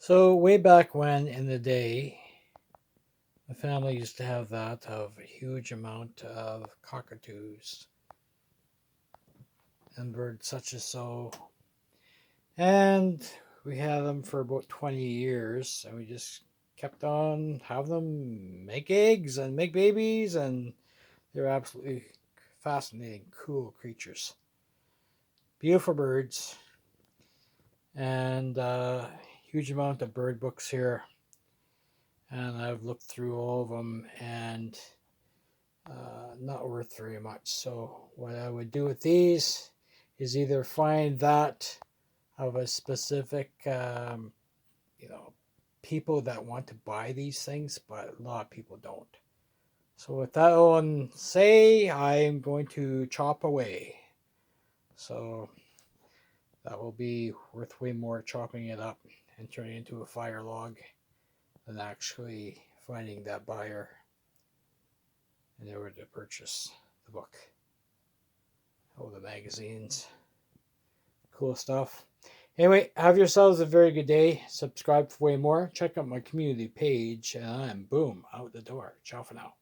So way back when in the day, the family used to have that of a huge amount of cockatoos and birds such as so. And we had them for about 20 years and we just kept on having them make eggs and make babies, and they're absolutely fascinating, cool creatures. Beautiful birds, and huge amount of bird books here, and I've looked through all of them, and not worth very much. So what I would do with these is either find that of a specific, people that want to buy these things, but a lot of people don't. So with that one say, I'm going to chop away. So that will be worth way more chopping it up and turning it into a fire log than actually finding that buyer in order to purchase the book. Oh, the magazines. Cool stuff. Anyway, have yourselves a very good day. Subscribe for way more. Check out my community page, and I'm boom out the door. Ciao for now.